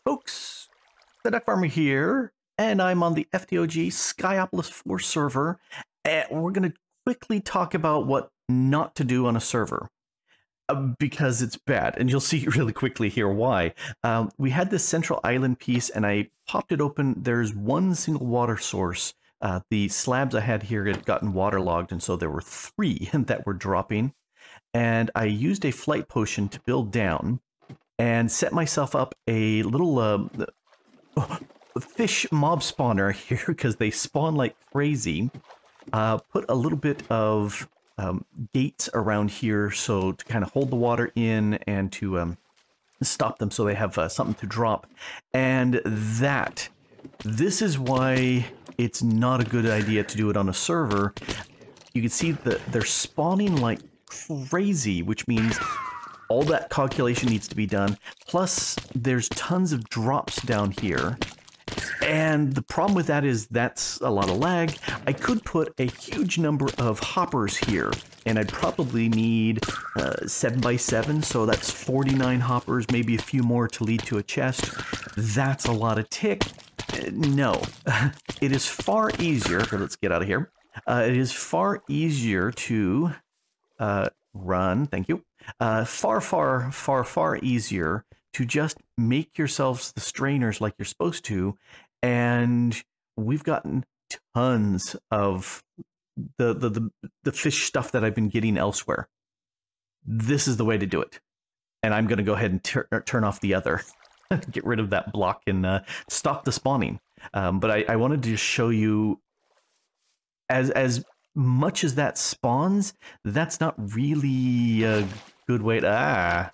Folks, the DuckFarmer here, and I'm on the FTOG Skyopolis 4 server, and we're going to quickly talk about what not to do on a server, because it's bad, and you'll see really quickly here why. We had this central island piece, and I popped it open. There's one single water source. The slabs I had here had gotten waterlogged, and so there were 3 that were dropping, and I used a flight potion to build down, and set myself up a little fish mob spawner here because they spawn like crazy. Put a little bit of gates around here so to kind of hold the water in and to stop them so they have something to drop. And this is why it's not a good idea to do it on a server. You can see that they're spawning like crazy, which means all that calculation needs to be done. Plus, there's tons of drops down here. And the problem with that is that's a lot of lag. I could put a huge number of hoppers here, and I'd probably need 7 by 7, so that's 49 hoppers, maybe a few more to lead to a chest. That's a lot of tick. No. It is far easier, let's get out of here. It is far easier to run, thank you. Far easier to just make yourselves the strainers like you're supposed to, and we've gotten tons of the fish stuff that I've been getting elsewhere. This is the way to do it, and I'm going to go ahead and turn off the other, get rid of that block and stop the spawning. But I wanted to just show you as much as that spawns, that's not really a good way to...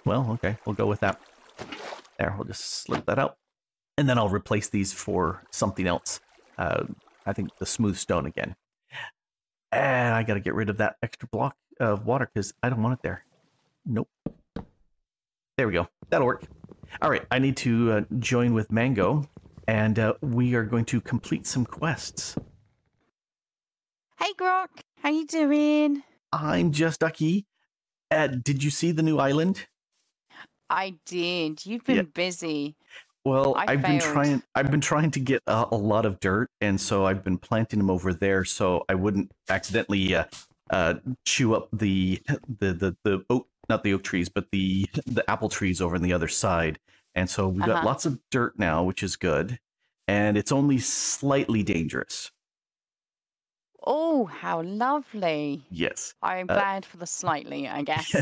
Well, okay, we'll go with that. There, we'll just slip that out. And then I'll replace these for something else. I think the smooth stone again. And I got to get rid of that extra block of water because I don't want it there. Nope. There we go. That'll work. All right, I need to join with Mango, and we are going to complete some quests. Hey Grok, how you doing? I'm just Ducky. Did you see the new island? I did. You've been busy. Well, I've failed. been trying to get a lot of dirt, and so I've been planting them over there so I wouldn't accidentally chew up the oak, not the oak trees, but the apple trees over on the other side. And so we've got lots of dirt now, which is good, and it's only slightly dangerous. Oh, how lovely. Yes. I'm glad for the slightly, I guess.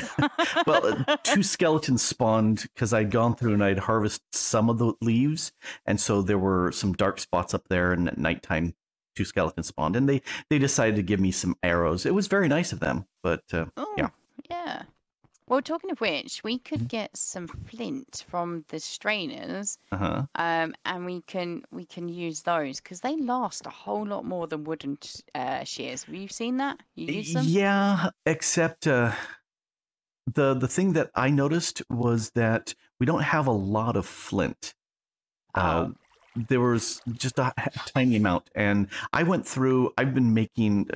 Well, 2 skeletons spawned because I'd gone through and I'd harvested some of the leaves. And so there were some dark spots up there, and at nighttime, 2 skeletons spawned. And they decided to give me some arrows. It was very nice of them, but yeah. Yeah. Well, talking of which, we could get some flint from the strainers, and we can use those because they last a whole lot more than wooden shears. Have you seen that? You use them? Yeah, except the thing that I noticed was that we don't have a lot of flint. There was just a tiny amount, and I went through. I've been making.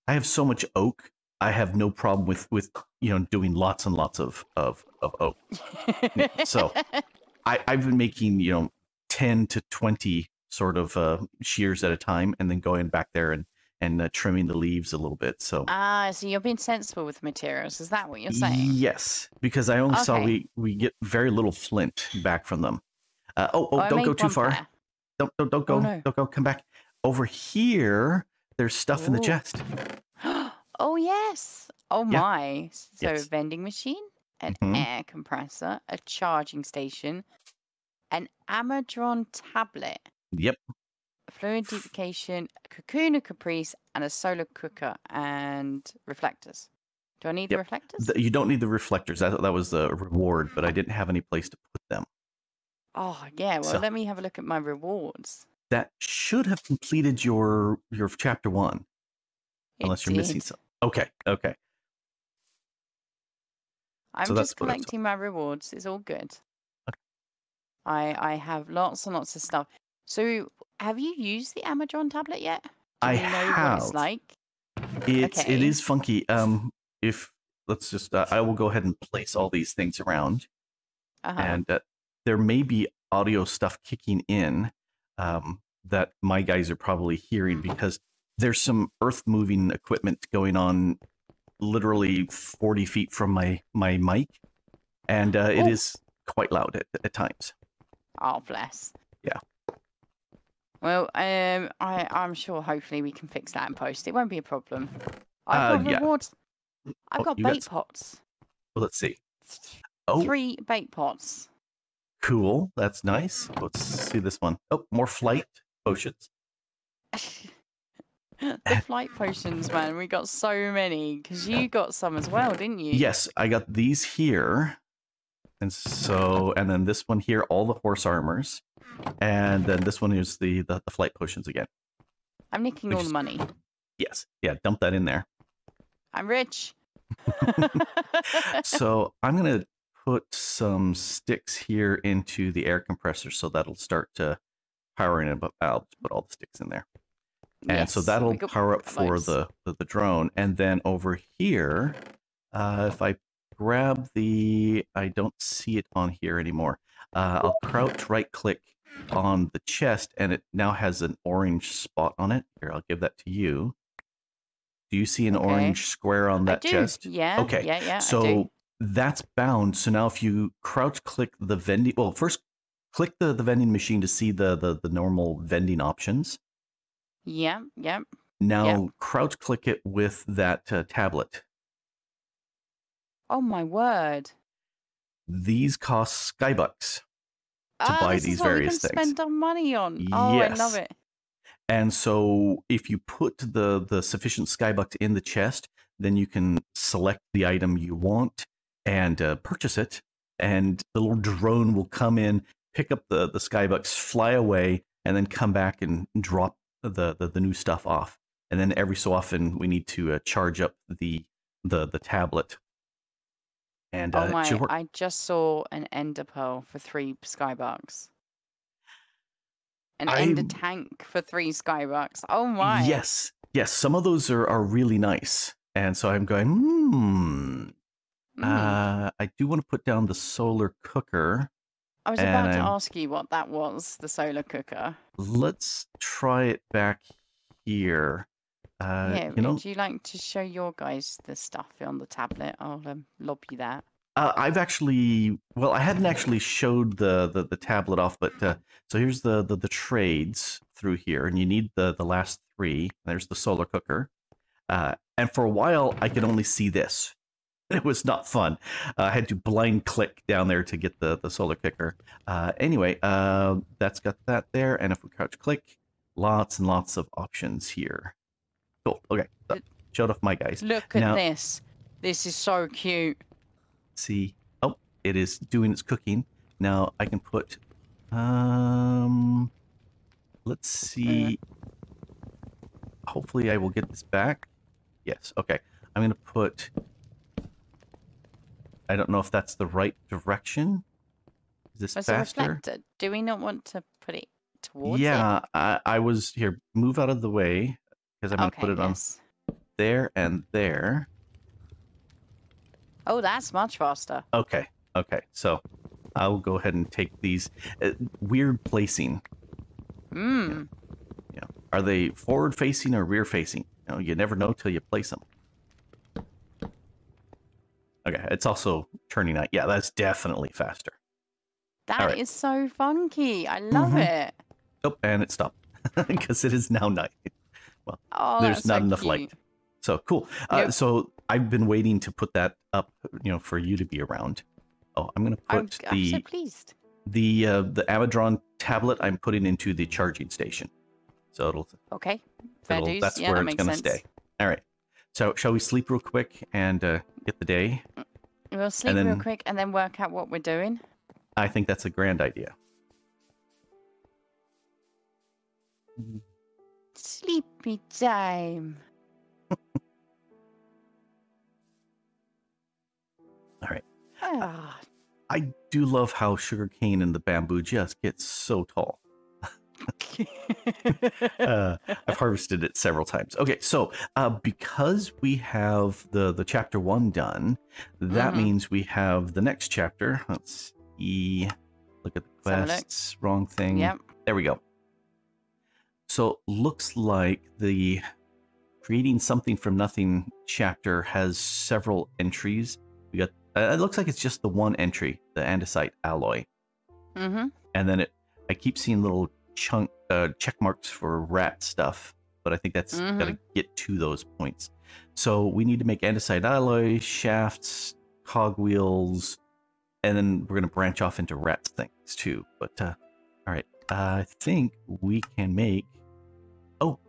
I have so much oak. I have no problem with doing lots and lots of oak. So I've been making 10 to 20 sort of shears at a time, and then going back there and trimming the leaves a little bit. So so you're being sensible with materials. Is that what you're saying? Yes, because I only saw we get very little flint back from them. Don't go too far. Don't go. No. Don't go. Come back over here. There's stuff in the chest. Oh, yes. Oh, yeah. my. So yes. A vending machine, an air compressor, a charging station, an Amadron tablet. Yep. Fluid duplication, a cocoon of caprice, and a solar cooker and reflectors. Do I need the reflectors? You don't need the reflectors. I thought that was the reward, but I didn't have any place to put them. Oh, yeah. Well, let me have a look at my rewards. That should have completed your chapter 1. Unless you're missing some. Okay. I'm just collecting my rewards. It's all good. Okay. I have lots and lots of stuff. So, have you used the Amadron tablet yet? I have. What it's like? It is funky. Let's just I will go ahead and place all these things around, and there may be audio stuff kicking in that my guys are probably hearing because there's some earth moving equipment going on literally 40 feet from my mic, and it is quite loud at times. Oh, bless. Yeah. Well, I'm sure hopefully we can fix that in post. It won't be a problem. I've got rewards. I've got bait pots. Well, let's see. 3 bait pots. Cool. That's nice. Let's see this one. Oh, more flight potions. The flight potions, man. We got so many because you got some as well, didn't you? Yes, I got these here. And so, and then this one here, all the horse armors. And then this one is the flight potions again. I'm nicking all the money. Yes. Yeah, dump that in there. I'm rich. So I'm going to put some sticks here into the air compressor so that'll start powering it. I'll put all the sticks in there. And so that'll power up for the drone. And then over here, if I grab I don't see it on here anymore. I'll crouch right click on the chest and it now has an orange spot on it. Here, I'll give that to you. Do you see an orange square on that chest? Yeah. Okay. Yeah. So that's bound. So now if you crouch click the vending, well, first click the vending machine to see the normal vending options. Yeah. Now crouch click it with that tablet. Oh my word! These cost Skybucks to buy these various things. Spend our money on. Oh, yes. I love it. And so if you put the sufficient Skybucks in the chest, then you can select the item you want and purchase it. And the little drone will come in, pick up the Skybucks, fly away, and then come back and drop the new stuff off. And then every so often we need to charge up the tablet. And it should work. I just saw an ender pearl for 3 Skybucks. An ender tank for 3 Skybucks. Oh my. Yes. Some of those are really nice. And so I'm going, I do want to put down the solar cooker. I was about to ask you what that was, the solar cooker. Let's try it back here. Would you like to show your guys the stuff on the tablet? I'll lob you that. I hadn't actually showed the tablet off, but so here's the trades through here, and you need the last 3. There's the solar cooker, and for a while I could only see this. It was not fun. I had to blind click down there to get the solar cooker. Anyway, that's got that there, and if we crouch click, lots and lots of options here. Cool. Okay. So, showed off my guys. Look at this. This is so cute. See. Oh, it is doing its cooking. Now I can put. Let's see. Hopefully I will get this back. Yes. Okay. I'm going to put. I don't know if that's the right direction. Is this faster? It's a reflector. Do we not want to put it towards it? Yeah. I was here. Move out of the way. Because I'm going to put it on there and there. Oh, that's much faster. Okay. So I'll go ahead and take these. Weird placing. Yeah. Are they forward facing or rear facing? You never know till you place them. Okay. It's also turning out. Yeah, that's definitely faster. That is so funky. I love it. Oh, and it stopped because it is now night. Well, there's not enough light. So cool. So I've been waiting to put that up, for you to be around. Oh, I'm going to put I'm so pleased. The Amadron tablet I'm putting into the charging station. So it'll that's where it's going to stay. All right. So shall we sleep real quick and get the day? We'll sleep real quick and then work out what we're doing. I think that's a grand idea. Sleepy time. All right. I do love how sugarcane and the bamboo just gets so tall. I've harvested it several times. Okay, so because we have the chapter 1 done, that means we have the next chapter. Let's see. Look at the Let's have a look. quests. Wrong thing. Yep. There we go. So looks like the creating something from nothing chapter has several entries. We got it looks like it's just the one entry, the andesite alloy. Mm-hmm. And then I keep seeing little check marks for rat stuff, but I think that's got to get to those points. So we need to make andesite alloy, shafts, cogwheels, and then we're going to branch off into rat things too. But all right, I think we can make. Oh,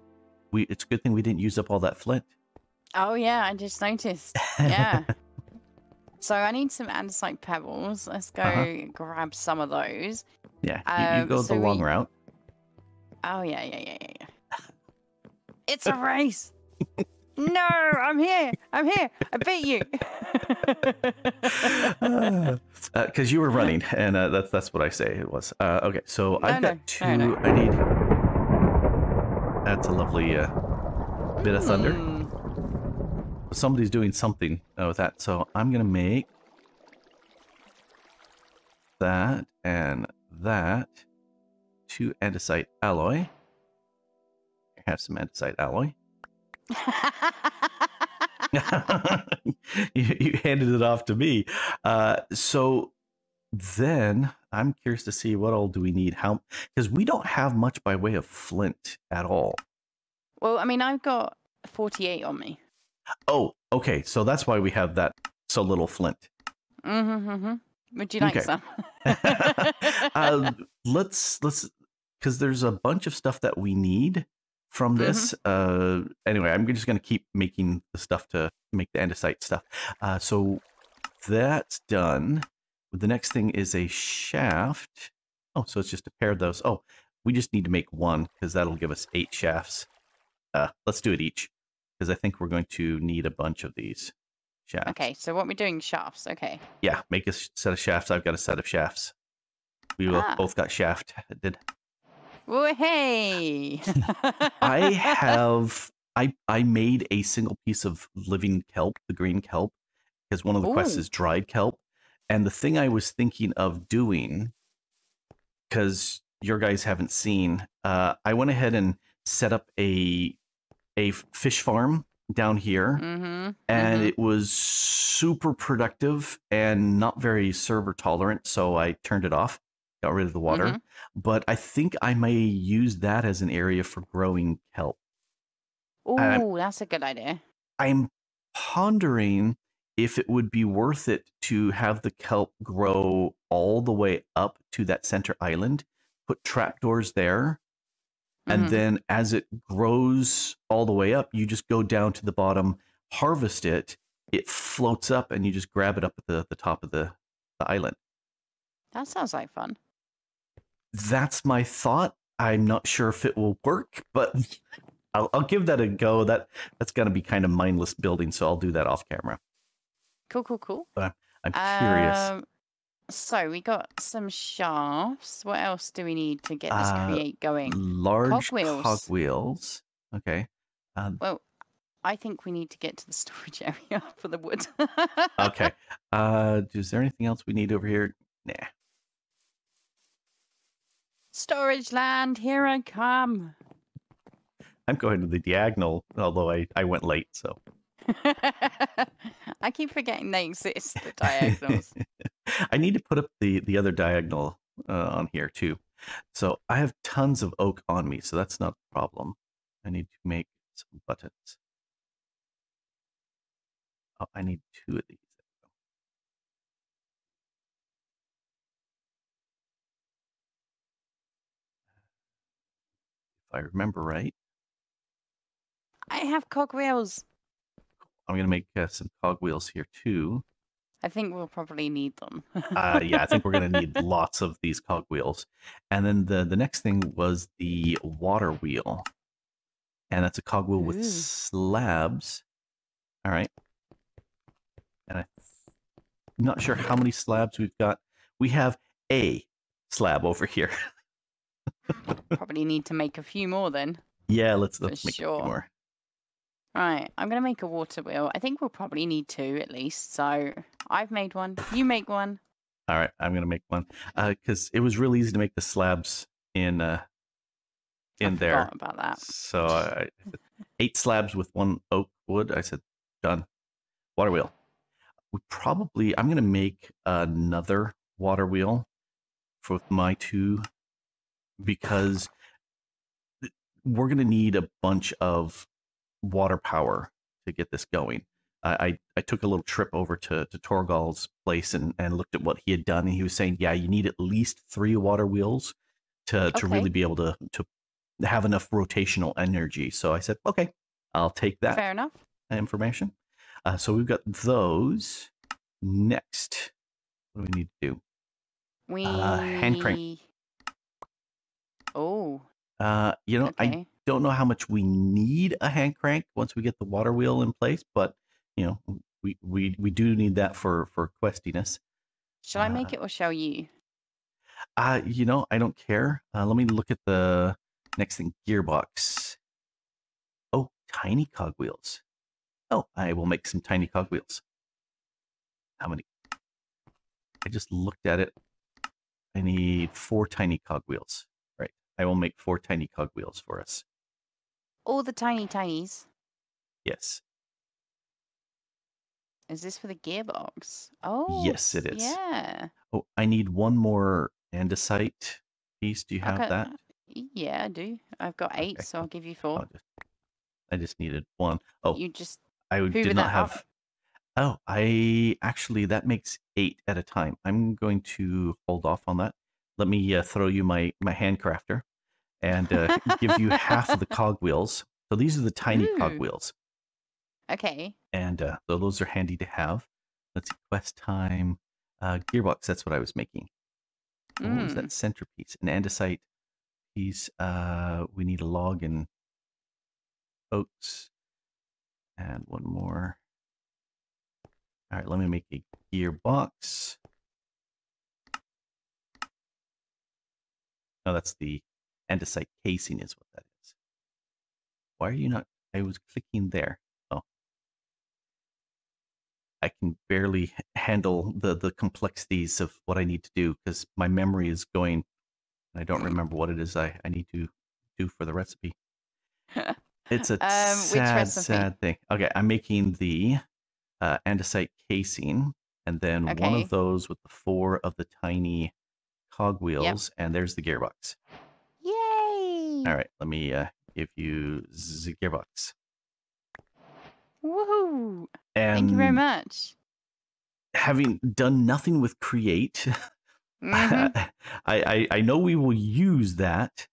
it's a good thing we didn't use up all that flint. Oh yeah, I just noticed. Yeah. So I need some andesite pebbles. Let's go grab some of those. Yeah, you go the long route. Oh yeah. It's a race. No, I'm here. I beat you. Because you were running, and that's what I say it was. Okay, so I've got two. No. I need. That's a lovely bit of thunder. Somebody's doing something with that, so I'm gonna make that and that. 2 andesite alloy. I have some andesite alloy. you handed it off to me. So then I'm curious to see what all do we need. How, because we don't have much by way of flint at all. Well, I mean, I've got 48 on me. Oh, okay. So that's why we have that so little flint. Would you like some? Let's because there's a bunch of stuff that we need from this. Anyway, I'm just going to keep making the stuff to make the andesite stuff. So that's done. The next thing is a shaft. Oh, so it's just a pair of those. Oh, we just need to make one because that'll give us 8 shafts. Let's do it each because I think we're going to need a bunch of these shafts. Okay, so what we're doing, shafts. Okay. Yeah, make a set of shafts. I've got a set of shafts. We both got shafted. Well, hey! I made a single piece of living kelp, the green kelp, because one of the quests is dried kelp. And the thing I was thinking of doing, because your guys haven't seen, I went ahead and set up a fish farm down here, and it was super productive and not very server tolerant, so I turned it off. Got rid of the water, but I think I may use that as an area for growing kelp. Oh, that's a good idea. I'm pondering if it would be worth it to have the kelp grow all the way up to that center island, put trapdoors there, and then as it grows all the way up, you just go down to the bottom, harvest it, it floats up, and you just grab it up at the top of the island. That sounds like fun. That's my thought. I'm not sure if it will work, but I'll give that a go. That's going to be kind of mindless building, so I'll do that off camera. Cool. But I'm curious. So we got some shafts. What else do we need to get this create going? Large cogwheels. Okay. Well, I think we need to get to the storage area for the wood. Okay. Is there anything else we need over here? Nah. Storage land, here I come. I'm going to the diagonal, although I went late, so. I keep forgetting they exist, the diagonals. I need to put up the other diagonal on here, too. So I have tons of oak on me, so that's not a problem. I need to make some buttons. Oh, I need 2 of these. If I remember right. I have cogwheels. I'm going to make some cogwheels here, too. I think we'll probably need them. Yeah, I think we're going to need lots of these cogwheels. And then the next thing was the water wheel. And that's a cogwheel with slabs. All right. And I'm not sure how many slabs we've got. We have a slab over here. Probably need to make a few more then. Yeah, let's make a few more. Right, I'm going to make a water wheel. I think we'll probably need 2 at least. So I've made one. You make one. All right, I'm gonna make one because it was really easy to make the slabs in I there. forgot about that. So I said 8 slabs with 1 oak wood. I said done. Water wheel. I'm gonna make another water wheel for my 2 because we're gonna need a bunch of water power to get this going. I took a little trip over to Torgal's place and looked at what he had done, and he was saying, yeah, you need at least 3 water wheels to really be able to have enough rotational energy. So I said, okay, I'll take that. Fair enough. Information. So we've got those. Next, what do we need to do? Hand crank. Oh. You know, I don't know how much we need a hand crank once we get the water wheel in place, but you know, we do need that for questiness. Shall I make it or shall you? You know, I don't care. Let me look at the next thing. Gearbox. Oh, tiny cogwheels. Oh, I will make some tiny cogwheels. How many? I just looked at it. I need 4 tiny cogwheels. Right. I will make 4 tiny cogwheels for us. All the tinies? Yes. Is this for the gearbox? Oh, yes, it is. Yeah. Oh, I need 1 more andesite piece. Do you have that? Yeah, I do. I've got 8, so I'll give you 4. I just needed 1. Oh, you just I did not have. Up. Oh, that makes 8 at a time. I'm going to hold off on that. Let me throw you my handcrafter and give you half of the cogwheels. So these are the tiny cogwheels. Okay. And those are handy to have. Let's see, quest time. Gearbox, that's what I was making. What was that centerpiece? An andesite piece. We need a log and oats. And 1 more. All right, let me make a gearbox. No, that's the andesite casing is what that is. Why are you not? I was clicking there. Oh. I can barely handle the complexities of what I need to do because my memory is going. I don't remember what it is I need to do for the recipe. It's a sad thing. Okay, I'm making the andesite casing, and then 1 of those with the 4 of the tiny cogwheels, and there's the gearbox. Yay! All right, let me give you the gearbox. Woohoo! And thank you very much. Having done nothing with create, I know we will use that.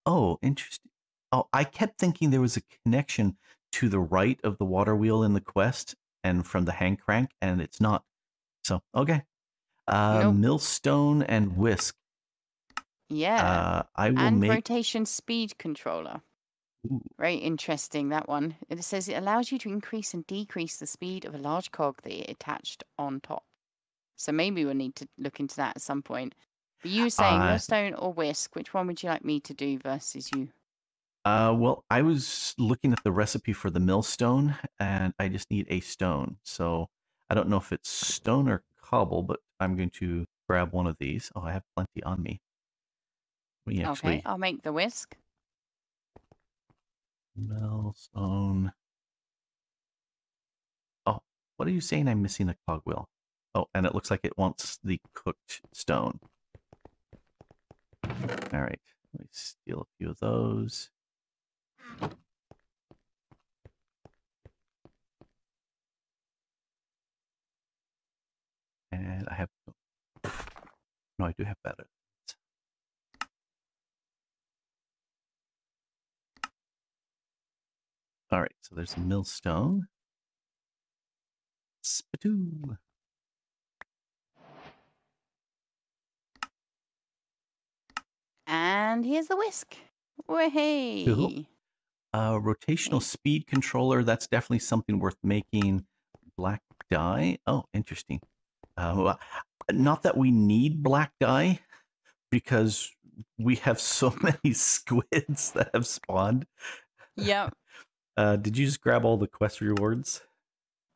Oh, interesting. Oh, I kept thinking there was a connection to the right of the water wheel in the quest and from the hand crank, and it's not. So, okay. Millstone and whisk. Yeah. I will and make rotation speed controller. Ooh. Very interesting, that one. It says it allows you to increase and decrease the speed of a large cog that it attached on top. So maybe we'll need to look into that at some point. But you were saying millstone or whisk. Which one would you like me to do versus you? Well, I was looking at the recipe for the millstone, and I just need a stone. So I don't know if it's stone or cobble, but I'm going to grab 1 of these. Oh, I have plenty on me. Okay, I'll make the whisk. Millstone. Oh, what are you saying? I'm missing a cogwheel. Oh, and it looks like it wants the cooked stone. All right, let me steal a few of those. And I have, no, I do have better. All right, so there's a millstone. Spatoo. And here's the whisk. Way. Cool. Rotational speed controller. That's definitely something worth making. Black dye. Oh, interesting. Not that we need black dye because we have so many squids that have spawned. Yep. Did you just grab all the quest rewards?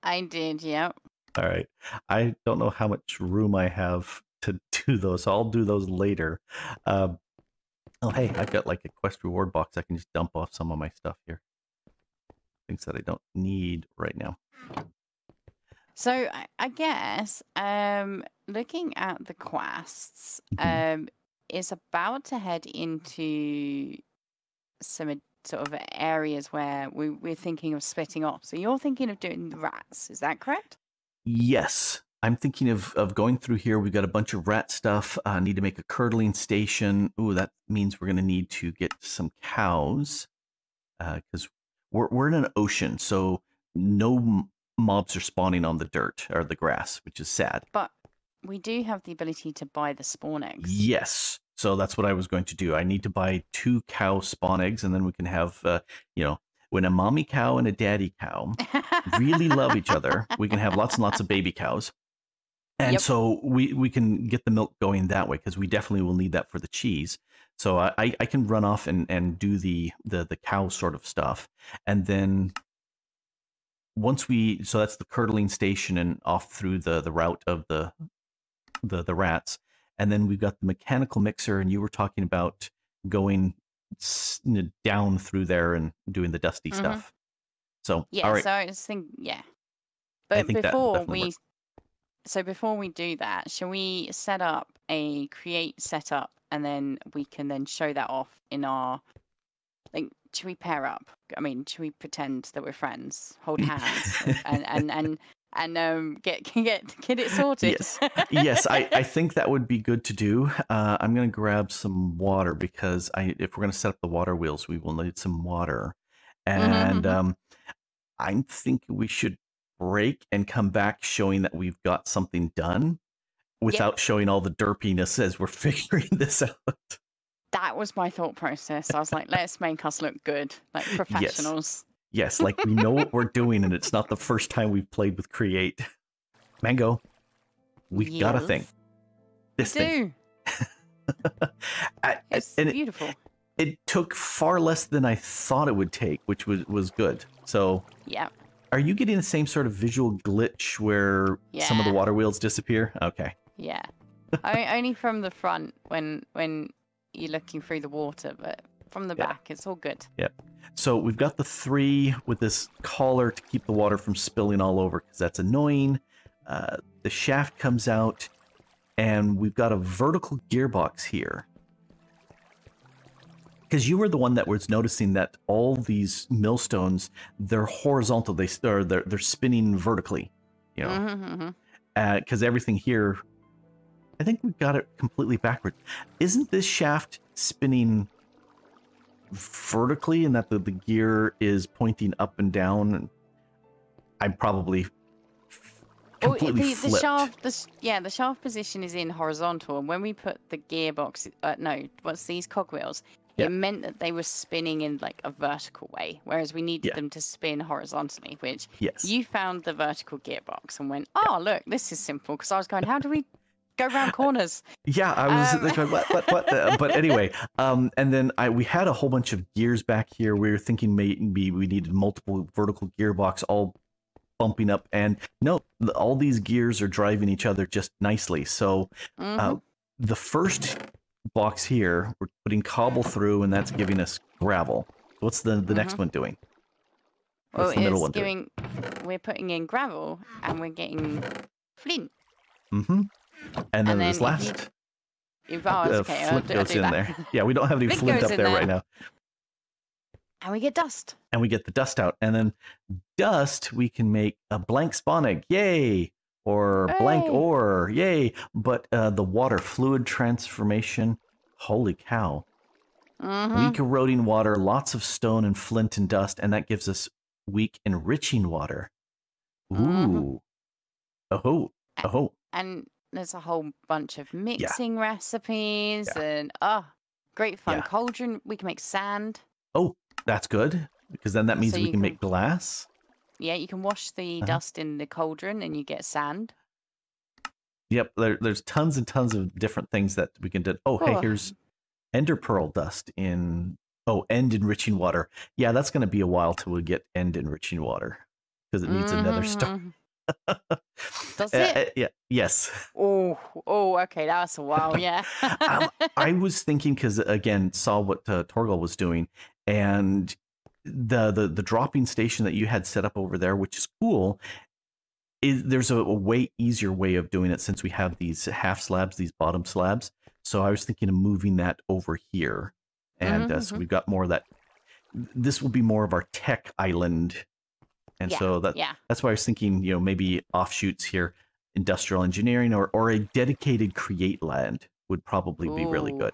I did, yep. All right. I don't know how much room I have to do those. So I'll do those later. Oh, hey, I've got like a quest reward box. I can just dump off some of my stuff here. Things that I don't need right now. So I guess looking at the quests, is about to head into some sort of areas where we're thinking of splitting off. So you're thinking of doing the rats, is that correct? Yes. I'm thinking of going through here. We've got a bunch of rat stuff. Need to make a curdling station. Ooh, that means we're going to need to get some cows. Because we're in an ocean, so no mobs are spawning on the dirt or the grass, which is sad. But we do have the ability to buy the spawn eggs. Yes. So that's what I was going to do. I need to buy 2 cow spawn eggs, and then we can have, you know, when a mommy cow and a daddy cow really love each other, we can have lots and lots of baby cows. And so we can get the milk going that way, because we definitely will need that for the cheese. So I can run off and do the cow sort of stuff. And then once so that's the curdling station and off through the route of the rats. And then we've got the mechanical mixer, and you were talking about going down through there and doing the dusty stuff. So yeah, all right. so I just think But before we do that, shall we set up a create setup, and then we can then show that off in our, like, should we pair up? I mean, should we pretend that we're friends, hold hands, and get it sorted? Yes, I think that would be good to do. I'm going to grab some water, because if we're going to set up the water wheels, we will need some water. And I'm thinking we should break and come back showing that we've got something done without showing all the derpiness as we're figuring this out. That was my thought process. I was like, let's make us look good, like professionals. Yes, like we know what we're doing, and it's not the first time we've played with Create. Mango, we've got a thing. This thing. It's beautiful. It took far less than I thought it would take, which was good. So yeah. Are you getting the same sort of visual glitch where some of the water wheels disappear? Okay. Yeah. Only from the front when you're looking through the water, but from the back, it's all good. Yep. So we've got the 3 with this collar to keep the water from spilling all over, because that's annoying. The shaft comes out, and we've got a vertical gearbox here. Because you were the one that was noticing that all these millstones, they're horizontal. They're spinning vertically, you know. Because everything here, I think we've got it completely backwards. Isn't this shaft spinning vertically, in that the gear is pointing up and down? I'm probably completely flipped. The shaft position is in horizontal, and when we put the gearbox, these cogwheels? It meant that they were spinning in like a vertical way, whereas we needed them to spin horizontally, which you found the vertical gearbox and went, oh, look, this is simple. Because I was going, how do we go around corners? Yeah, I was going, what? But anyway, and then we had a whole bunch of gears back here. We were thinking maybe we needed multiple vertical gearbox all bumping up. And no, all these gears are driving each other just nicely. So the first box here, we're putting cobble through, and that's giving us gravel. What's the next one doing? What's the middle one doing? We're putting in gravel, and we're getting flint. And then this last flint goes in there. Yeah, we don't have any flint up there right now. And we get dust. And we get the dust out. And then dust, we can make a blank spawn egg. Yay! Or blank ore, yay! But the water fluid transformation, holy cow! Weak eroding water, lots of stone and flint and dust, and that gives us weak enriching water. Ooh, And there's a whole bunch of mixing recipes, and great fun. Cauldron, we can make sand. Oh, that's good, because then that means we can make glass. Yeah, you can wash the dust in the cauldron and you get sand. Yep, there's tons and tons of different things that we can do. Oh, hey, here's ender pearl dust in... Oh, end enriching water. Yeah, that's going to be a while till we get end enriching water, because it needs another start. Does it? Yeah. Yes. Oh, okay. That's a while. Yeah. I was thinking because again saw what Torgal was doing, and the dropping station that you had set up over there, which is cool. There's a way easier way of doing it since we have these half slabs, these bottom slabs. So I was thinking of moving that over here, and so we've got more of that. This will be more of our tech island, and so that's why I was thinking, maybe offshoots here, industrial engineering or a dedicated create land would probably be really good.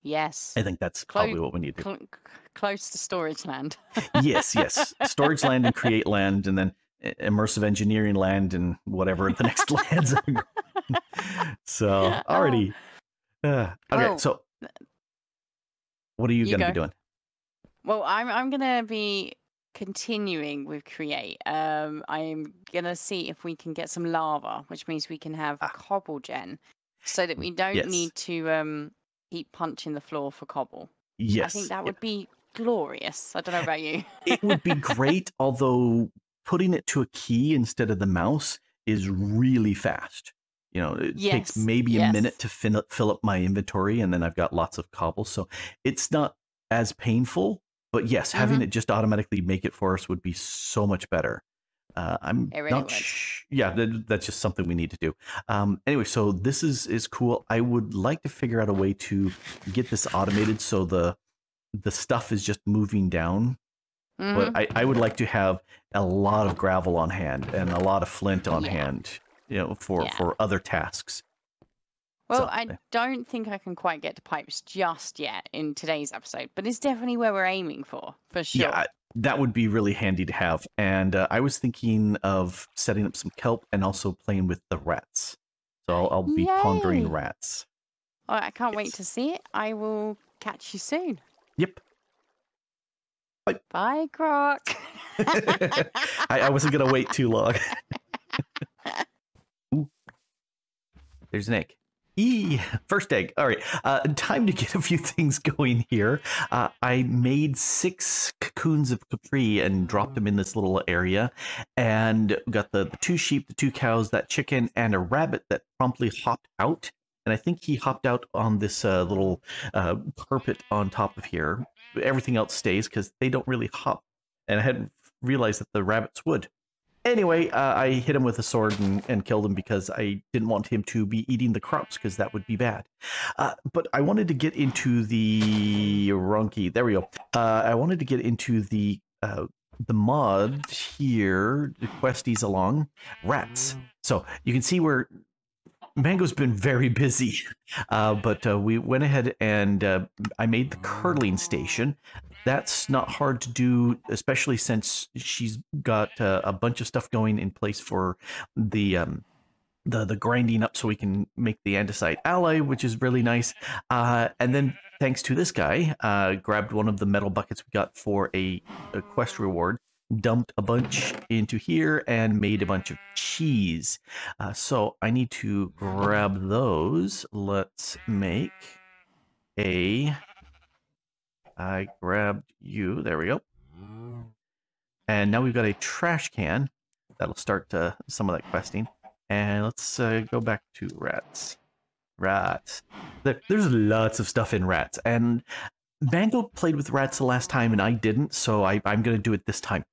Yes. I think that's probably what we need to do. Close to storage land. Yes. Storage land and create land, and then immersive engineering land and whatever the next lands are. So, already. Okay, so what are you going to be doing? Well, I'm going to be continuing with create. I'm going to see if we can get some lava, which means we can have cobble gen, so that we don't need to keep punching the floor for cobble. Yes. I think that would be glorious. I don't know about you. It would be great, although putting it to a key instead of the mouse is really fast. It takes maybe a minute to fill up my inventory, and then I've got lots of cobble. So it's not as painful, but yes, having it just automatically make it for us would be so much better. I'm not that's just something we need to do. Anyway, so this is cool. I would like to figure out a way to get this automated so the stuff is just moving down. But I would like to have a lot of gravel on hand and a lot of flint on hand, for other tasks. Well, I don't think I can quite get to pipes just yet in today's episode, but it's definitely where we're aiming for sure. Yeah, that would be really handy to have. And I was thinking of setting up some kelp and also playing with the rats. So I'll be pondering rats. All right, I can't wait to see it. I will catch you soon. Yep. Bye. Bye, Grok. I wasn't going to wait too long. Ooh. There's an egg. First egg. All right. Time to get a few things going here. I made 6 cocoons of capri and dropped them in this little area, and got the 2 sheep, the 2 cows, that chicken, and a rabbit that promptly hopped out. And I think he hopped out on this little carpet on top of here. Everything else stays because they don't really hop. And I hadn't realized that the rabbits would. Anyway, I hit him with a sword and killed him because I didn't want him to be eating the crops because that would be bad. But I wanted to get into the Runky. There we go. I wanted to get into the mod here, the questies along rats. So you can see where Mango's been very busy, but we went ahead and I made the curling station. That's not hard to do, especially since she's got a bunch of stuff going in place for the grinding up, so we can make the andesite alloy, which is really nice. And then thanks to this guy, grabbed one of the metal buckets we got for a quest reward, dumped a bunch into here, and made a bunch of cheese. So I need to grab those. Let's make a... I grabbed you. There we go. And now we've got a trash can. That'll start some of that questing. And let's go back to rats. Rats. There's lots of stuff in rats. And Mango played with rats the last time, and I didn't, so I'm going to do it this time.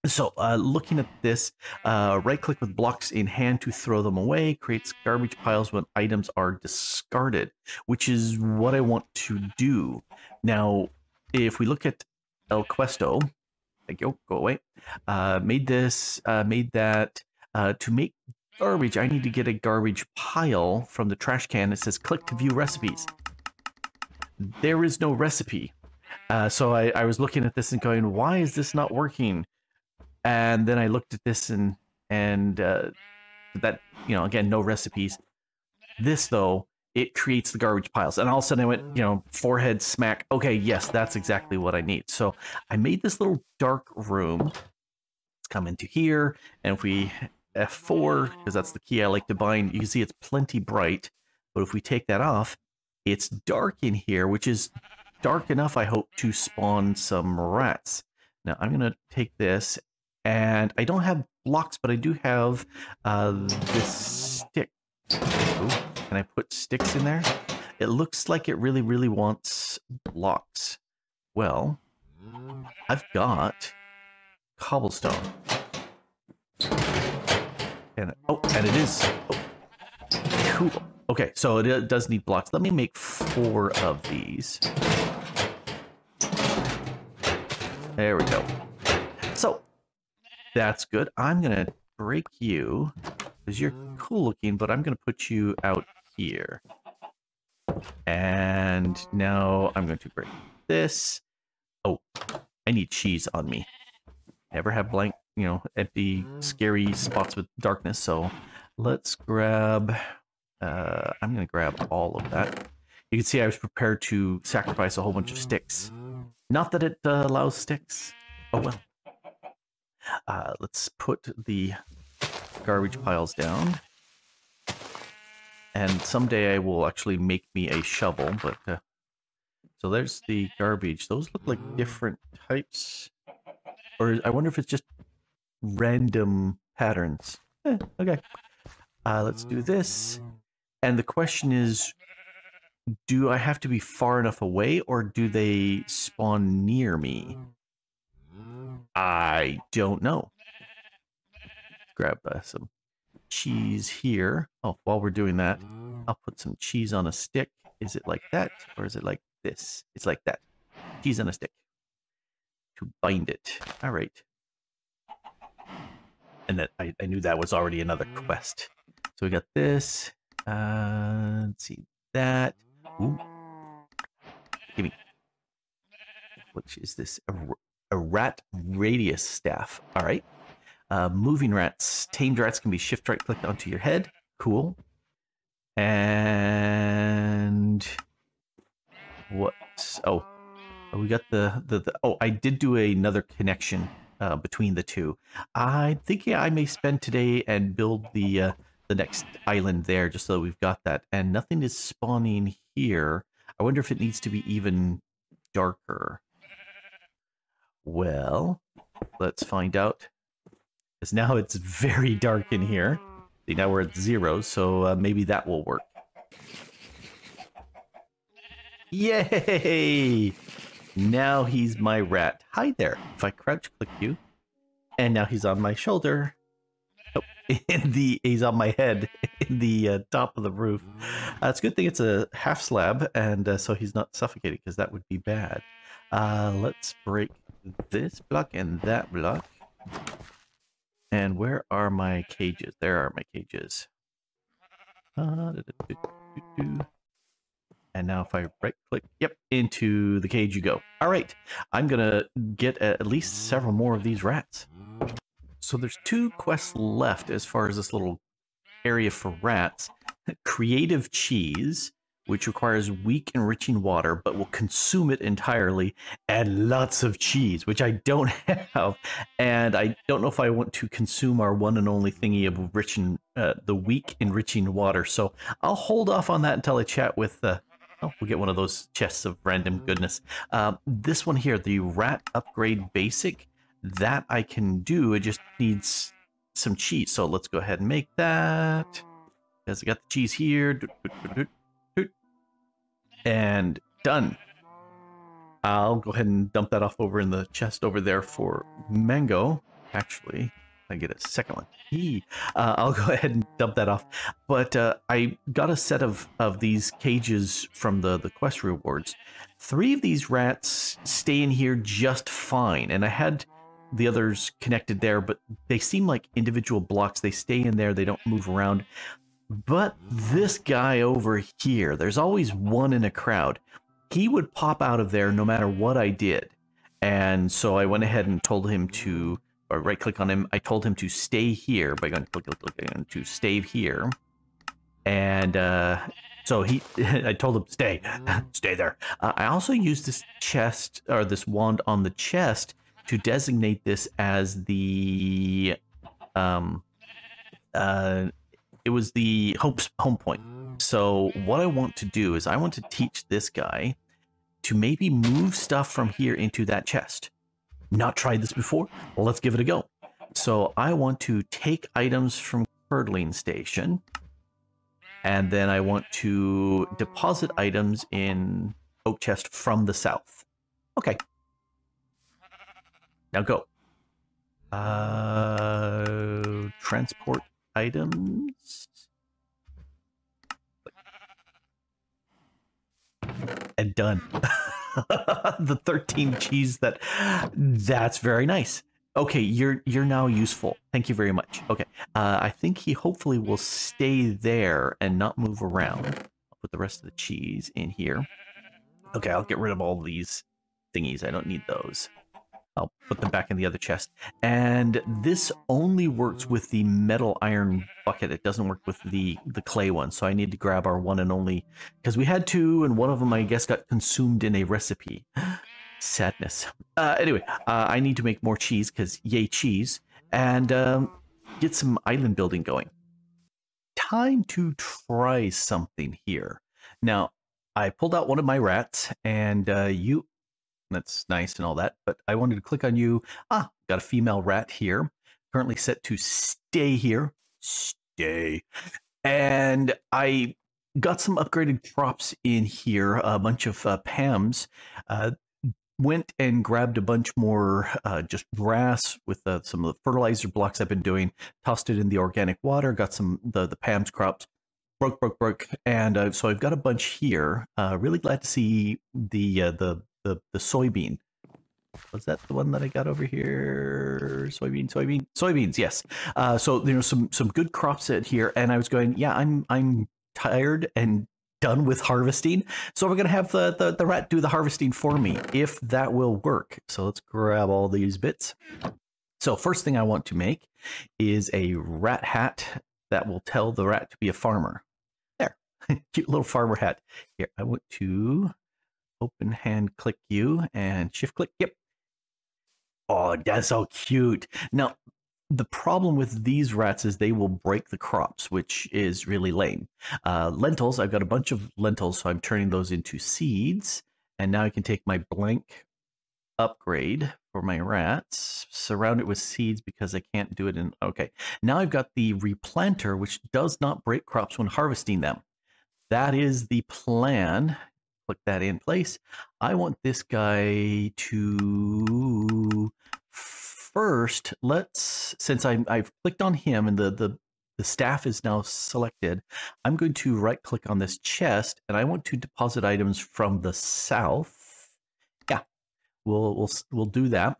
So looking at this, right-click with blocks in hand to throw them away, creates garbage piles when items are discarded, which is what I want to do. Now, if we look at El Questo, thank you, go away, made this, made that. To make garbage, I need to get a garbage pile from the trash can. It says click to view recipes. There is no recipe. So I was looking at this and going, why is this not working? And then I looked at this and that, again, no recipes. This, though, it creates the garbage piles. And all of a sudden I went, forehead smack. Okay, yes, that's exactly what I need. So I made this little dark room. Let's come into here. And if we F4, because that's the key I like to bind, you can see it's plenty bright. But if we take that off, it's dark in here, which is dark enough, I hope, to spawn some rats. Now I'm going to take this. And I don't have blocks, but I do have this stick. Ooh, can I put sticks in there? It looks like it really, really wants blocks. Well, I've got cobblestone. And it is cool. Okay, so it does need blocks. Let me make 4 of these. There we go. So that's good. I'm gonna break you because you're cool looking, but I'm gonna put you out here. And now I'm going to break this. Oh, I need cheese on me. Never have blank, empty, scary spots with darkness. So let's grab, I'm going to grab all of that. You can see I was prepared to sacrifice a whole bunch of sticks. Not that it allows sticks. Oh, well. Let's put the garbage piles down. And someday I will actually make me a shovel, but so there's the garbage. Those look like different types. Or I wonder if it's just random patterns. Okay. Let's do this. And the question is, do I have to be far enough away or do they spawn near me? I don't know. Grab some cheese here. Oh, while we're doing that, I'll put some cheese on a stick. Is it like that or is it like this? It's like that. Cheese on a stick to bind it. All right. And that I knew that was already another quest. So we got this. Let's see that. Ooh. Give me. Which is this? A rat radius staff. All right. Moving rats. Tamed rats can be shift right clicked onto your head. Cool. And what? Oh, we got the oh, I did do another connection between the two. I'm thinking I may spend today and build the next island there just so we've got that. And nothing is spawning here. I wonder if it needs to be even darker. Well, let's find out. Because now it's very dark in here. See, now we're at 0, so maybe that will work. Yay! Now he's my rat. Hi there. If I crouch click you, and now he's on my shoulder. Oh, he's on my head in the top of the roof. It's a good thing it's a half slab, and so he's not suffocating because that would be bad. Let's break this block and that block. And where are my cages? There are my cages. And now if I right click, yep, into the cage you go. All right, I'm gonna get at least several more of these rats. So there's 2 quests left as far as this little area for rats. Creative cheese, which requires weak enriching water, but will consume it entirely, and lots of cheese, which I don't have. And I don't know if I want to consume our one and only thingy of enriching, the weak enriching water. So I'll hold off on that until I chat with, oh, we'll get one of those chests of random goodness. This one here, the rat upgrade basic, that I can do. It just needs some cheese. So let's go ahead and make that. Because I got the cheese here. And done. I'll go ahead and dump that off over in the chest over there for Mango. Actually, I get a second one. I'll go ahead and dump that off. But I got a set of these cages from the quest rewards. 3 of these rats stay in here just fine. And I had the others connected there, but they seem like individual blocks. They stay in there. They don't move around. But this guy over here, there's always one in a crowd. He would pop out of there no matter what I did. And so I went ahead and told him to, or right click on him, I told him to stay here by going click to stay here. And so I told him, stay there. I also used this chest, or this wand on the chest to designate this as the, it was the home point. So what I want to do is I want to teach this guy to maybe move stuff from here into that chest. Not tried this before? Well, let's give it a go. So I want to take items from Curdling Station, and then I want to deposit items in Oak Chest from the south. Okay. Now go. Transport items. And done. The 13 cheese that's very nice. Okay, you're now useful. Thank you very much. Okay, I think he hopefully will stay there and not move around. I'll put the rest of the cheese in here. Okay, I'll get rid of all these thingies. I don't need those. I'll put them back in the other chest. And this only works with the metal iron bucket. It doesn't work with the clay one. So I need to grab our one and only, because we had two, and one of them, I guess, got consumed in a recipe. Sadness. Anyway, I need to make more cheese, because yay cheese, and get some island building going. Time to try something here. Now, I pulled out one of my rats, and that's nice and all that, but I wanted to click on you. Got a female rat here, currently set to stay here. Stay. And I got some upgraded crops in here, a bunch of Pams. Went and grabbed a bunch more just grass with some of the fertilizer blocks I've been doing, tossed it in the organic water, got some the Pam's crops, broke, and so I've got a bunch here. Really glad to see the soybean. Was that the one that I got over here? Soybeans, yes. So you know, some good crops in here, and I was going, yeah, I'm tired and done with harvesting, so we're gonna have the rat do the harvesting for me, if that will work. So let's grab all these bits. So first thing I want to make is a rat hat that will tell the rat to be a farmer. There, cute little farmer hat. Here, I want to open hand click you and shift click. Yep. Oh, that's so cute. Now, the problem with these rats is they will break the crops, which is really lame. Lentils, I've got a bunch of lentils, so I'm turning those into seeds. And now I can take my blank upgrade for my rats, surround it with seeds because I can't do it in... Okay, now I've got the replanter, which does not break crops when harvesting them. That is the plan. Click that in place. I want this guy to... First, since I've clicked on him and the staff is now selected, I'm going to right click on this chest and I want to deposit items from the south. Yeah, we'll do that.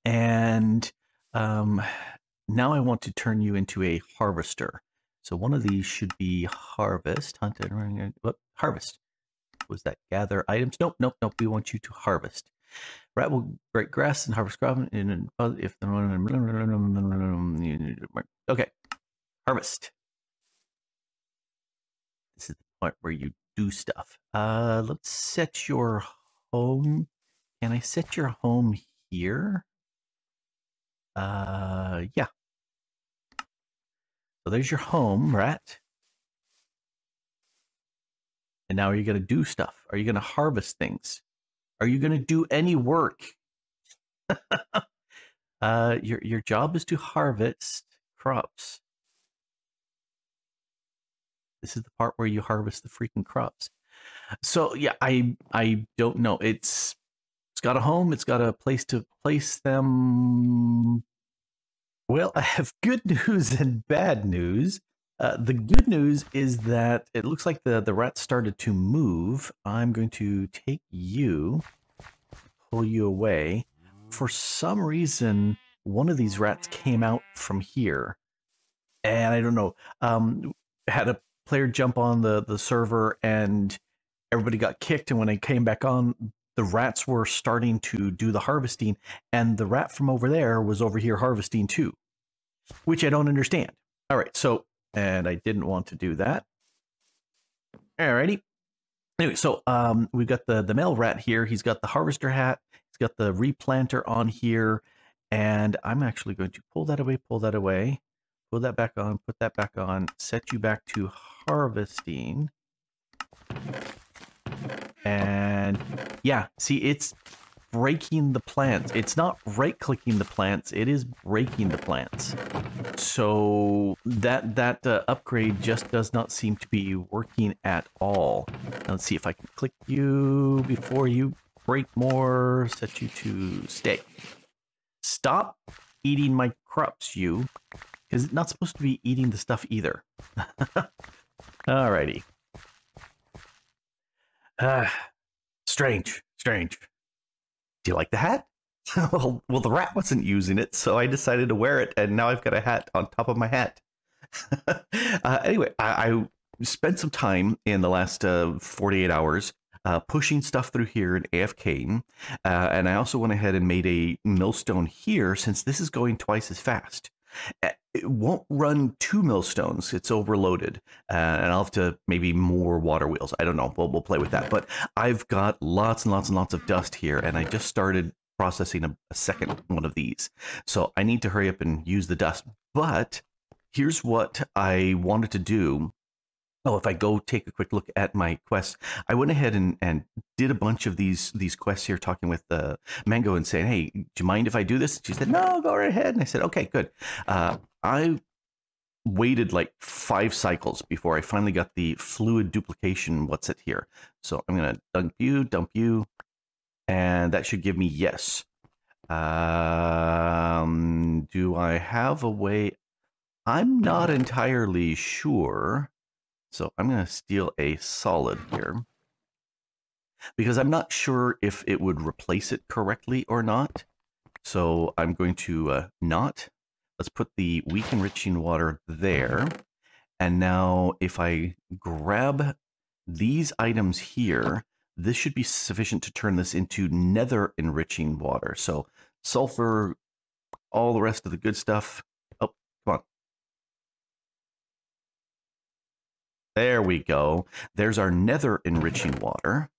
And now I want to turn you into a harvester. So one of these should be harvest. Harvest. Was that gather items? Nope. We want you to harvest. Rat will break grass and harvest crop. If okay, harvest. This is the point where you do stuff. Let's set your home. Can I set your home here? Yeah. So there's your home, rat. And now are you going to do stuff? Are you going to harvest things? Are you going to do any work? Your job is to harvest crops. This is the part where you harvest the freaking crops. So yeah, I don't know. It's got a home. It's got a place to place them. Well, I have good news and bad news. The good news is that it looks like the rat started to move. I'm going to take you, pull you away. For some reason, one of these rats came out from here. And I don't know, had a player jump on the server and everybody got kicked. And when I came back on, the rats were starting to do the harvesting. And the rat from over there was over here harvesting too, which I don't understand. All right, so... And I didn't want to do that. Alrighty. Anyway, so we've got the male rat here. He's got the harvester hat. He's got the replanter on here. And I'm actually going to pull that away, pull that back on, put that back on, set you back to harvesting. And yeah, see, it's breaking the plants. It's not right-clicking the plants. It is breaking the plants. So that upgrade just does not seem to be working at all. Now, let's see if I can click you before you break more. Set you to stay. Stop eating my crops, you. Because it's not supposed to be eating the stuff either. Alrighty. Strange. Do you like the hat? well, the rat wasn't using it, so I decided to wear it, and now I've got a hat on top of my hat. Anyway, I spent some time in the last 48 hours pushing stuff through here in AFK, and I also went ahead and made a millstone here, since this is going twice as fast. It won't run 2 millstones. It's overloaded. And I'll have to maybe more water wheels. I don't know. We'll play with that. But I've got lots and lots of dust here. And I just started processing a second one of these. So I need to hurry up and use the dust. But here's what I wanted to do. Oh, if I go take a quick look at my quests, I went ahead and did a bunch of these quests here, talking with Mango and saying, hey, do you mind if I do this? She said, no, go right ahead. And I said, okay, good. I waited like 5 cycles before I finally got the fluid duplication. What's it here? So I'm going to dump you, and that should give me yes. Do I have a way? I'm not entirely sure. So I'm going to steal a solid here, because I'm not sure if it would replace it correctly or not. So I'm going to not. Let's put the weak enriching water there. And now if I grab these items here, this should be sufficient to turn this into nether enriching water. So sulfur, all the rest of the good stuff. Oh, come on. There we go. There's our nether enriching water.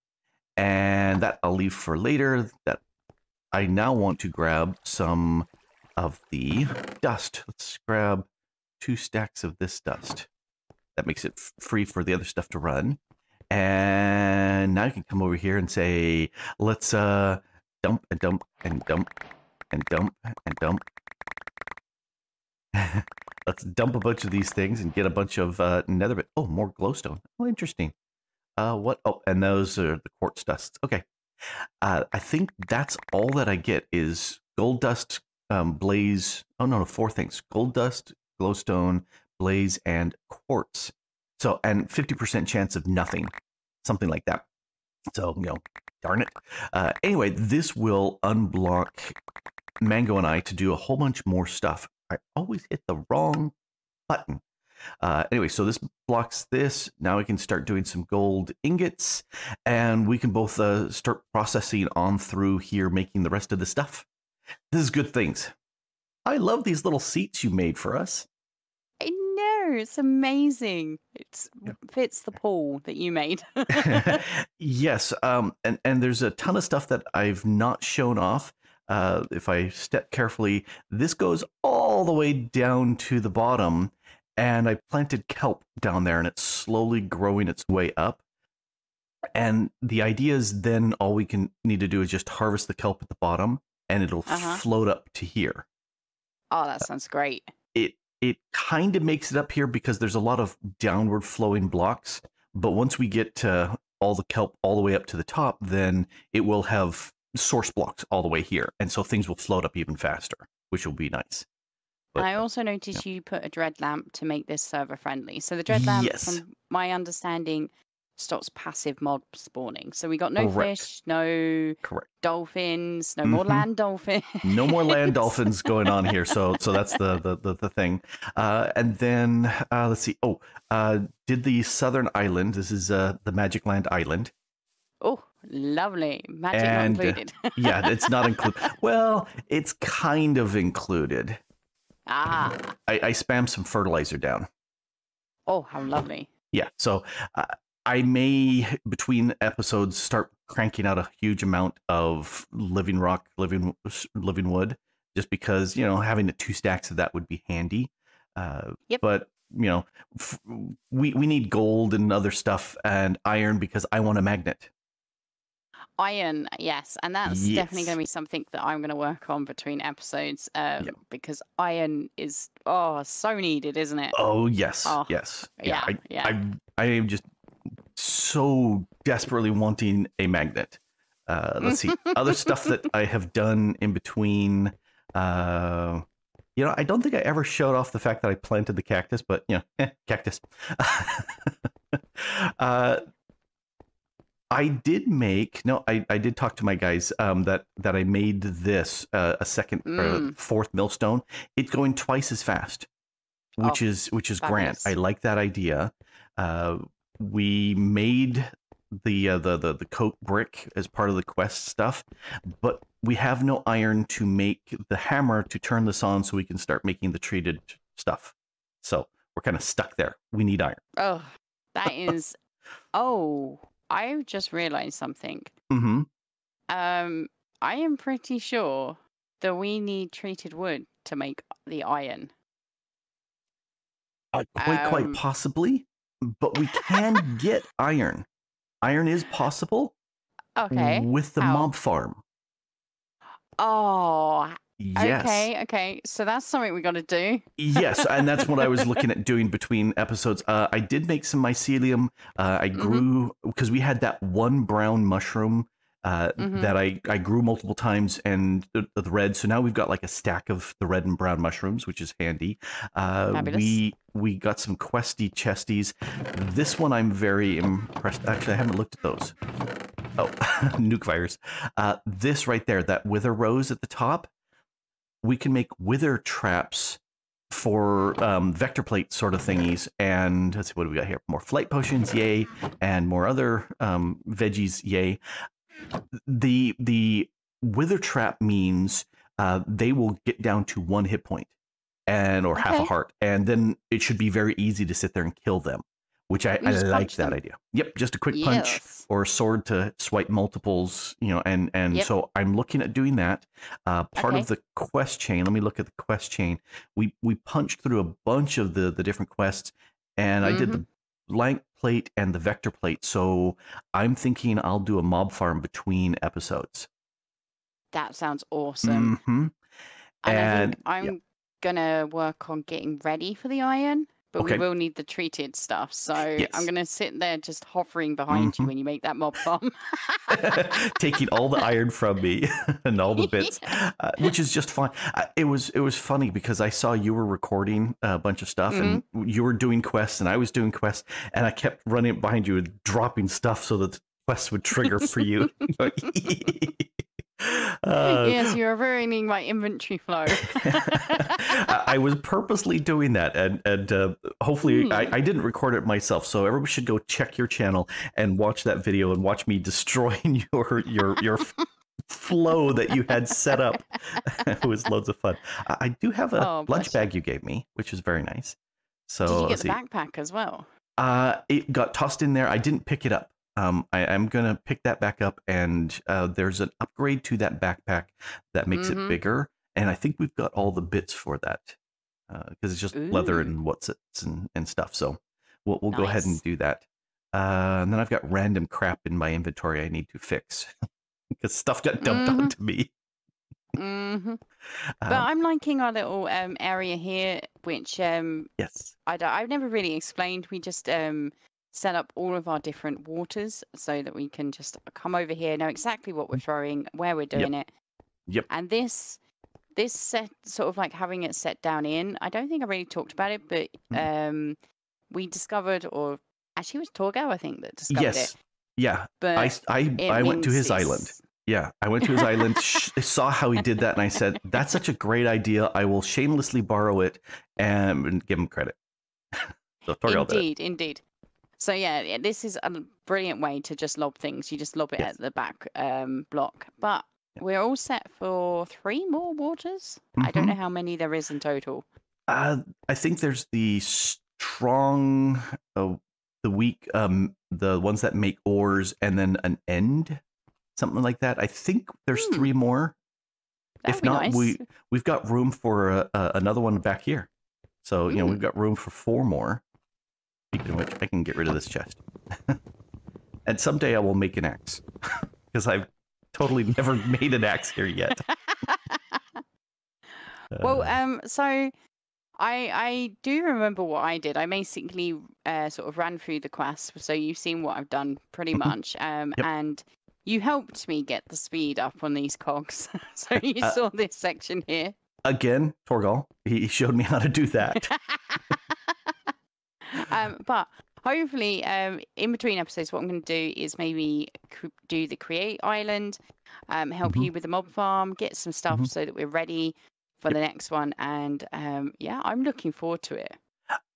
And that I'll leave for later. That I now want to grab some of the dust. Let's grab 2 stacks of this dust. That makes it free for the other stuff to run. And now you can come over here and say, let's dump and dump and dump and dump and dump. Let's dump a bunch of these things and get a bunch of nether. Oh, more glowstone. Oh, interesting. What? Oh, and those are the quartz dusts. Okay. I think that's all that I get is gold dust, blaze. Oh, no, 4 things. Gold dust, glowstone, blaze, and quartz. So, and 50% chance of nothing. Something like that. So, darn it. Anyway, this will unblock Mango and I to do a whole bunch more stuff. I always hit the wrong button. Anyway, so this blocks this. Now we can start doing some gold ingots, and we can both start processing on through here, making the rest of the stuff. This is good things. I love these little seats you made for us. I know, it's amazing. It fits the pool that you made. Yes, and there's a ton of stuff that I've not shown off. If I step carefully, this goes all the way down to the bottom, and I planted kelp down there, and it's slowly growing its way up. And the idea is then all we need to do is just harvest the kelp at the bottom, and it'll float up to here. Oh, that sounds great. It kind of makes it up here because there's a lot of downward flowing blocks, but once we get to all the kelp all the way up to the top, then it will have source blocks all the way here, and so things will float up even faster, which will be nice. But, I also noticed you put a dread lamp to make this server friendly. So the dread lamp, from my understanding, stops passive mob spawning. So we got no fish, no dolphins, no more land dolphins. No more land dolphins going on here. So that's the thing. And then let's see. Oh, did the southern island? This is the Magic Land Island. Oh, lovely. Magic not included. Yeah, it's not included. Well, it's kind of included. Ah. I spammed some fertilizer down. Oh, how lovely. Yeah, so I may, between episodes, start cranking out a huge amount of living rock, living wood, just because, having the 2 stacks of that would be handy. Yep. But, we need gold and other stuff and iron because I want a magnet. Iron, yes, and that's definitely going Yes. to be something that I'm going to work on between episodes, Yeah. because iron is so needed, isn't it? Oh yes, Oh, yes. yeah, yeah. I am just so desperately wanting a magnet. Let's see. Other stuff that I have done in between. You know, I don't think I ever showed off the fact that I planted the cactus, but you know, cactus. I did make I did talk to my guys that I made this a second fourth millstone. It's going twice as fast, which is grand. I like that idea. We made the coat brick as part of the quest stuff, but we have no iron to make the hammer to turn this on so we can start making the treated stuff. So we're kind of stuck there. We need iron. Oh, that is. Oh, I just realized something. Mm-hmm. I am pretty sure that we need treated wood to make the iron. Quite possibly, but we can get iron. Iron is possible. Okay. With the mob farm. Oh. Yes. Okay. So that's something we got to do. Yes, and that's what I was looking at doing between episodes. I did make some mycelium. I grew, because we had that one brown mushroom that I grew multiple times, and the red. So now we've got like a stack of the red and brown mushrooms, which is handy. We got some questy chesties. This one I'm very impressed. Actually, I haven't looked at those. Oh, nuke virus. This right there, that wither rose at the top, we can make wither traps for vector plate sort of thingies. And let's see, what do we got here? More flight potions, yay, and more other veggies, yay. The wither trap means they will get down to 1 hit point or half a heart, and then it should be very easy to sit there and kill them, which I like that idea. Yep, just a quick punch or sword to swipe multiples, you know, and so I'm looking at doing that. Part of the quest chain, let me look at the quest chain. We punched through a bunch of the different quests, and I did the blank plate and the vector plate, so I'm thinking I'll do a mob farm between episodes. That sounds awesome. And I think I'm gonna work on getting ready for the iron, but we will need the treated stuff. So I'm gonna sit there just hovering behind you when you make that mob farm, taking all the iron from me and all the bits, which is just fun. It was funny because I saw you were recording a bunch of stuff, and you were doing quests, and I was doing quests, and I kept running behind you and dropping stuff so that the quests would trigger for you. Yes, you're ruining my inventory flow. I was purposely doing that, and hopefully I didn't record it myself. So everybody should go check your channel and watch that video and watch me destroying your flow that you had set up. It was loads of fun. I do have a lunch bag you gave me, which is very nice. So did you get the backpack as well? It got tossed in there. I didn't pick it up. I'm going to pick that back up, and there's an upgrade to that backpack that makes it bigger, and I think we've got all the bits for that, because it's just leather and and stuff, so we'll go ahead and do that. And then I've got random crap in my inventory I need to fix, because stuff got dumped onto me. But I'm liking our little area here, which I've never really explained. We just set up all of our different waters so that we can just come over here, know exactly what we're throwing, where we're doing it. Yep. And this set, sort of like having it set down in, I don't think I really talked about it, but we discovered, or actually it was Torgo, I think, that discovered it. Yeah. But I went to his island. Yeah, I went to his island, saw how he did that, and I said, that's such a great idea. I will shamelessly borrow it and give him credit. So Torgo did it. Indeed. So yeah, this is a brilliant way to just lob things. You just lob it at the back block. But we're all set for 3 more waters. I don't know how many there is in total. I think there's the strong, the weak, the ones that make ores, and then an end, something like that. I think there's 3 more. That'd if not, nice. we've got room for another one back here. So you know, we've got room for 4 more. Speaking of which, I can get rid of this chest. And someday I will make an axe. because I've totally never made an axe here yet. Well, so I do remember what I did. I basically sort of ran through the quest, so you've seen what I've done pretty much. Yep. And you helped me get the speed up on these cogs. So you saw this section here. Again, Torgal, he showed me how to do that. But hopefully, in between episodes, what I'm going to do is maybe do the create island, help you with the mob farm, get some stuff so that we're ready for the next one. And yeah, I'm looking forward to it.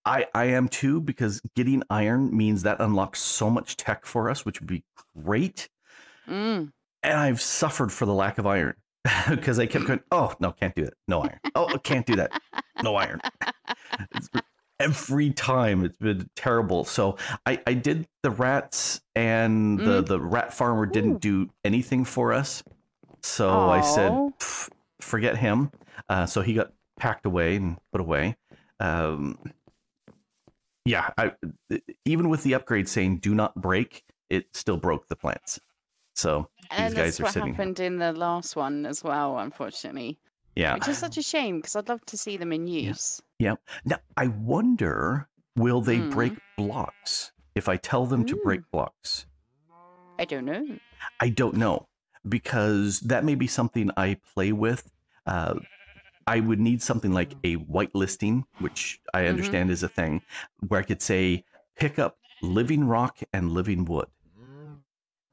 I am too, because getting iron means that unlocks so much tech for us, which would be great. And I've suffered for the lack of iron because I kept going, oh, no, can't do it. No iron. Oh, can't do that. No iron. Every time it's been terrible. So I did the rats, and the rat farmer didn't do anything for us. So I said, forget him. So he got packed away and put away. Yeah, even with the upgrade saying do not break, it still broke the plants. So these guys are sitting. That's what happened in the last one as well, unfortunately. Yeah. Which is such a shame, because I'd love to see them in use. Yeah. Now, I wonder, will they break blocks if I tell them to break blocks? I don't know. I don't know, because that may be something I play with. I would need something like a whitelisting, which I understand is a thing, where I could say, pick up living rock and living wood.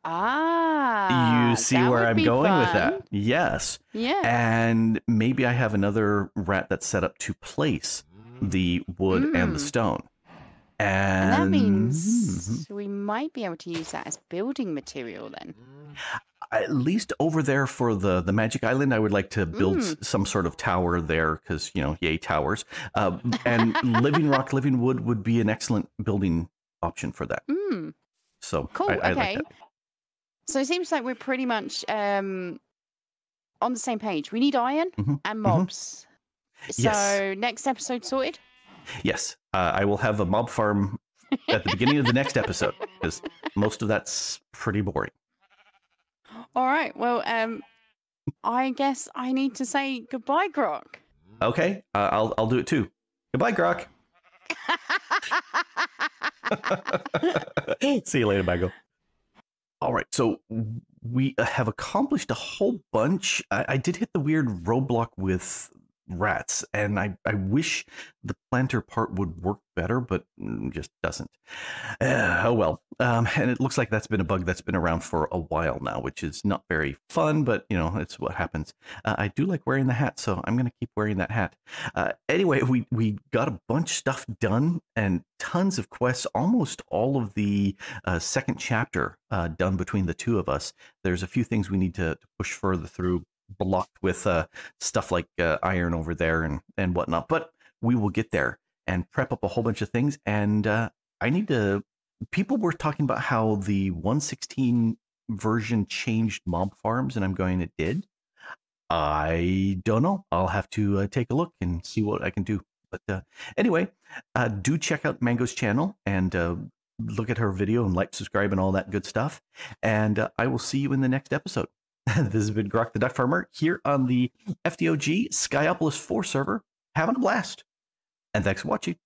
You see where I'm going with that? Yes. Yeah. And maybe I have another rat that's set up to place the wood and the stone. And that means we might be able to use that as building material then. At least over there for the Magic Island, I would like to build some sort of tower there because, you know, yay, towers. And living rock, living wood would be an excellent building option for that. So cool. I Okay. like that. So it seems like we're pretty much on the same page. We need iron and mobs. So next episode sorted? Yes. I will have a mob farm at the beginning of the next episode, because most of that's pretty boring. All right. Well, I guess I need to say goodbye, Grok. Okay. I'll do it too. Goodbye, Grok. See you later, Bago. All right, so we have accomplished a whole bunch. I did hit the weird roadblock with rats, and I wish the planter part would work better, but just doesn't. Oh well. And it looks like that's been a bug that's been around for a while now, which is not very fun, but you know, it's what happens. I do like wearing the hat, so I'm going to keep wearing that hat. Anyway, we got a bunch of stuff done and tons of quests, almost all of the second chapter done between the two of us. There's a few things we need to push further through, blocked with stuff like iron over there and whatnot, but we will get there and prep up a whole bunch of things. And I need to, people were talking about how the 1.16 version changed mob farms, and I'm going, it did. I don't know. I'll have to take a look and see what I can do. But anyway, do check out Mango's channel and look at her video and like, subscribe, and all that good stuff. And I will see you in the next episode. This has been Grok the DuckFarmer here on the FTOG Skyopolis 4 server. Having a blast. And thanks for watching.